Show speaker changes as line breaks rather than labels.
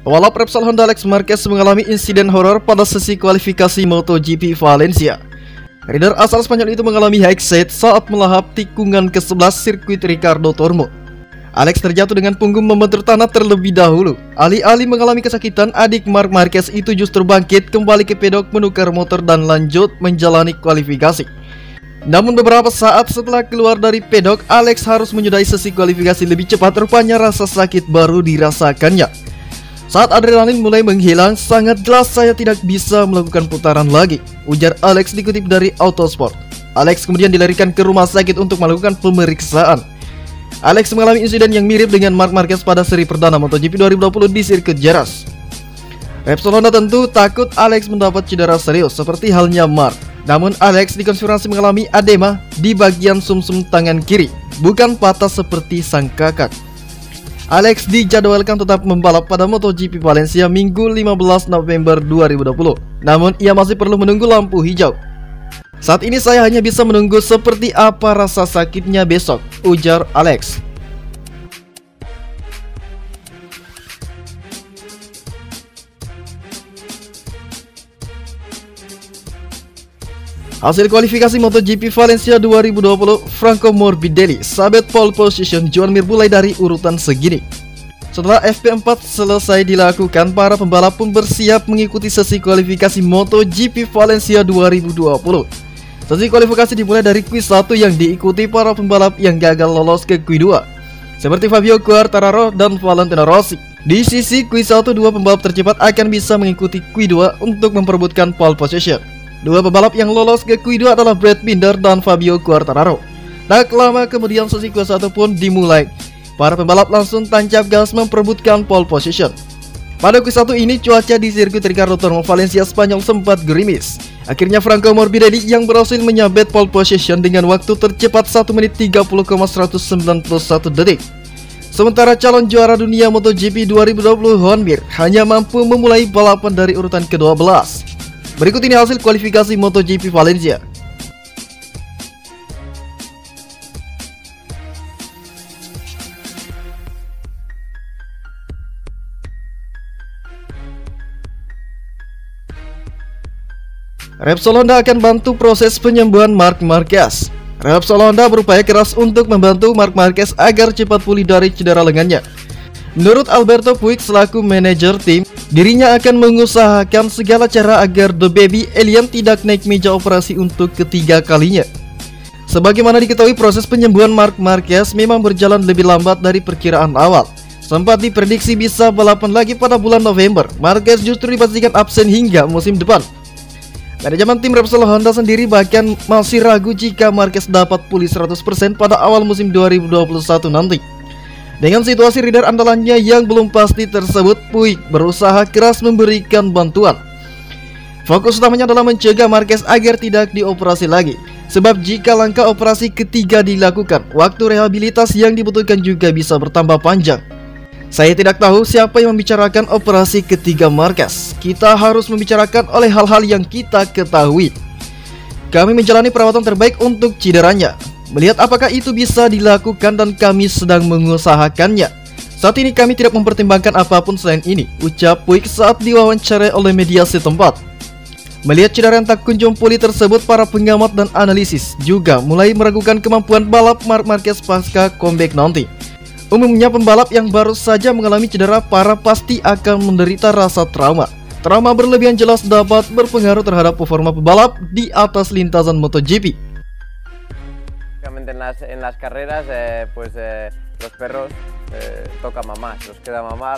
Pembalap Repsol Honda Alex Marquez mengalami insiden horor pada sesi kualifikasi MotoGP Valencia. Rider asal Spanyol itu mengalami headset saat melahap tikungan ke-11 sirkuit Ricardo Tormo. Alex terjatuh dengan punggung membentur tanah terlebih dahulu. Alih-alih mengalami kesakitan, adik Marc Marquez itu justru bangkit kembali ke pedok, menukar motor dan lanjut menjalani kualifikasi. Namun beberapa saat setelah keluar dari pedok, Alex harus menyudahi sesi kualifikasi lebih cepat. Rupanya rasa sakit baru dirasakannya. Saat adrenalin mulai menghilang, sangat jelas saya tidak bisa melakukan putaran lagi, ujar Alex dikutip dari Autosport. Alex kemudian dilarikan ke rumah sakit untuk melakukan pemeriksaan. Alex mengalami insiden yang mirip dengan Marc Marquez pada seri perdana MotoGP 2020 di sirkuit Jerez. Repsol Honda tentu takut Alex mendapat cedera serius seperti halnya Marc. Namun Alex dikonfirmasi mengalami edema di bagian sumsum tangan kiri, bukan patah seperti sang kakak. Alex dijadwalkan tetap membalap pada MotoGP Valencia Minggu 15 November 2020. Namun ia masih perlu menunggu lampu hijau. Saat ini saya hanya bisa menunggu seperti apa rasa sakitnya besok, ujar Alex. Hasil kualifikasi MotoGP Valencia 2020, Franco Morbidelli sabet pole position, Joan Mir mulai dari urutan segini. Setelah FP4 selesai dilakukan, para pembalap pun bersiap mengikuti sesi kualifikasi MotoGP Valencia 2020. Sesi kualifikasi dimulai dari quiz 1 yang diikuti para pembalap yang gagal lolos ke Q2, seperti Fabio Quartararo dan Valentino Rossi. Di sisi quiz 1, dua pembalap tercepat akan bisa mengikuti Q2 untuk memperebutkan pole position. Dua pembalap yang lolos ke Q2 adalah Brad Binder dan Fabio Quartararo. Tak lama kemudian sesi Q1 pun dimulai. Para pembalap langsung tancap gas memperebutkan pole position. Pada Q1 ini cuaca di sirkuit Ricardo Tormo Valencia Spanyol sempat gerimis. Akhirnya Franco Morbidelli yang berhasil menyabet pole position dengan waktu tercepat 1 menit 30,191 detik. Sementara calon juara dunia MotoGP 2020 Joan Mir hanya mampu memulai balapan dari urutan ke-12. Berikut ini hasil kualifikasi MotoGP Valencia. Repsol Honda akan bantu proses penyembuhan Marc Marquez. Repsol Honda berupaya keras untuk membantu Marc Marquez agar cepat pulih dari cedera lengannya. Menurut Alberto Puig selaku manajer tim, dirinya akan mengusahakan segala cara agar The Baby Alien tidak naik meja operasi untuk ketiga kalinya. Sebagaimana diketahui, proses penyembuhan Marc Marquez memang berjalan lebih lambat dari perkiraan awal. Sempat diprediksi bisa balapan lagi pada bulan November. Marquez justru dipastikan absen hingga musim depan. Manajemen tim Repsol Honda sendiri bahkan masih ragu jika Marquez dapat pulih 100% pada awal musim 2021 nanti. Dengan situasi rider andalannya yang belum pasti tersebut, Puig berusaha keras memberikan bantuan. Fokus utamanya adalah mencegah Marquez agar tidak dioperasi lagi. Sebab jika langkah operasi ketiga dilakukan, waktu rehabilitas yang dibutuhkan juga bisa bertambah panjang. Saya tidak tahu siapa yang membicarakan operasi ketiga Marquez. Kita harus membicarakan oleh hal-hal yang kita ketahui. Kami menjalani perawatan terbaik untuk cederanya. Melihat apakah itu bisa dilakukan dan kami sedang mengusahakannya. Saat ini kami tidak mempertimbangkan apapun selain ini, ucap Puig saat diwawancarai oleh media setempat. Melihat cedera yang tak kunjung pulih tersebut, para pengamat dan analisis juga mulai meragukan kemampuan balap Marc Marquez pasca comeback nanti. Umumnya pembalap yang baru saja mengalami cedera parah pasti akan menderita rasa trauma. Trauma berlebihan jelas dapat berpengaruh terhadap performa pembalap di atas lintasan MotoGP.
En las carreras, los perros toca mamar, los queda mamar.